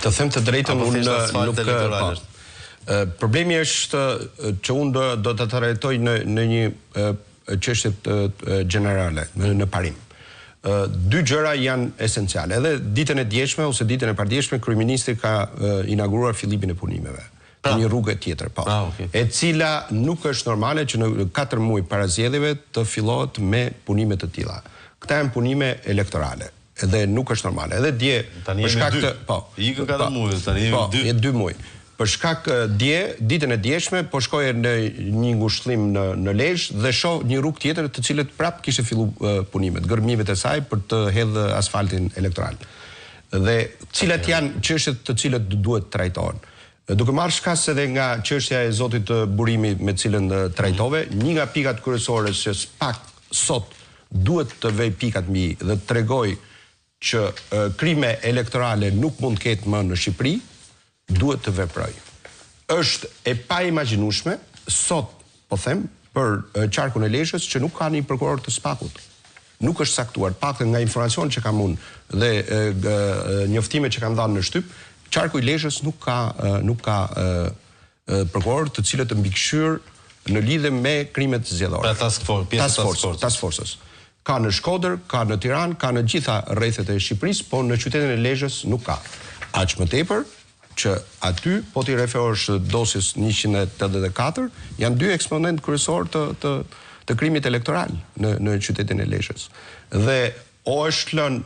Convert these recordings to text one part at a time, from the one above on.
Të them të drejtën, unë nuk problemi është që unë do të trajtoj në një çështje generale, në parim. Dy gjëra janë esenciale. Edhe ditën e djeshme ose ditën e pardjeshme kryeministri ka inauguruar fillimin e punimeve. Në një rrugë tjetër, po. E cila nuk është normale që në 4 muaj para zgjedhjeve të fillohet me punime të tilla. Këta janë punime elektorale. Edhe nuk është normale. Edhe dje për shkak të ikën 4 muaj, tani jemi 2 muaj. Për shkak ditën e djeshme, po shkoje në një ngushëllim në Lezhë dhe shoh një rrugë tjetër të cilët prap kishte filluar punimet, gërmimet e saj për të hedhur asfaltin elektoral. Dhe cilat janë çështjet të cilët duhet trajtohen. Duke marrë shkas edhe nga çështja e zotit Burimi me cilën trajtove, një nga pikat kryesore që pak sot duhet të vej pikat mbi dhe të tregoj që krime elektorale nuk mund të ketë më në Shqipëri, duhet të veproj. Është e pa imagjinueshme sot, po them, për qarkun e Lezhës që nuk ka një prokuror të spakut. Nuk është saktuar, paktën nga informacion që kam unë dhe njoftimet që kam dhënë në shtyp, qarku i Lezhës nuk ka prokuror të cilët të mbikëqyr në lidhje me krimet zgjedhore. Task Force. Ka në Shkodër, ka në Tiranë, ka në gjitha rrethet e Shqipërisë, po në qytetin e Lezhës nuk ka. Aq më tepër që aty, po t'i referosh dosjes 184, janë 2 eksponent kryesor të krimit elektoral në qytetin e Lezhës. Dhe o është lënë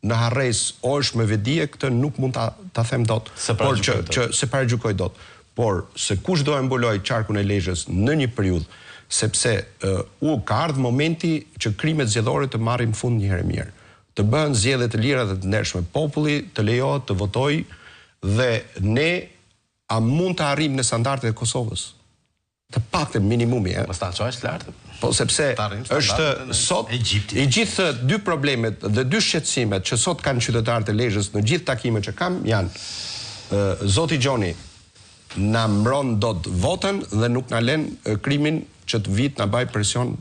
në harres, o është me vedije, këtë nuk mund ta them dot, por që se paragjykoj dot. Por se kush do e mbuloj qarkun e Lezhës në një periudhë, sepse ka ardhur momenti që krimet zgjedhore të marrin fund një herë mirë. Të bëhen zgjedhje të lira dhe të ndershme, populli të lejohet të votojë dhe ne a mund të arrijmë në standardet e Kosovës. Të paktën minimumi, Mos ta çosh lart. Po sepse është sot i gjithë 2 problemet dhe 2 shqetësimet që sot kanë qytetarët e Lezhës në gjithë takimet që kam janë zoti Gjoni na mbron dot votën dhe nuk na lën krimin që të vit na baj presion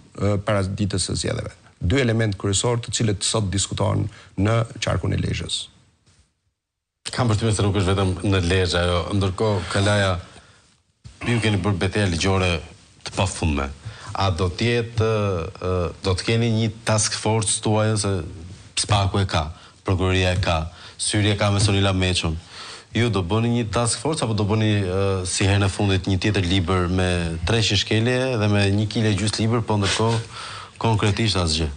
para ditës së zgjedhjeve. 2 elementë kryesorë të cilët sot diskutohen në qarkun e Lezhës. Kam përshtypjen se nuk është vetëm në Lezhë ajo, ndërkohë Kalaja ju keni bërë betejë ligjore të pafundme. A do të keni një task force tuaj se Spaku e ka, prokuroria e ka, Syria ka me Sonila Meçon. Ju do bëni një task force apo do bëni si herën e fundit një tjetër libër me 300 shkelje dhe me 1,5 kg libër, po ndërkohë konkretisht asgjë?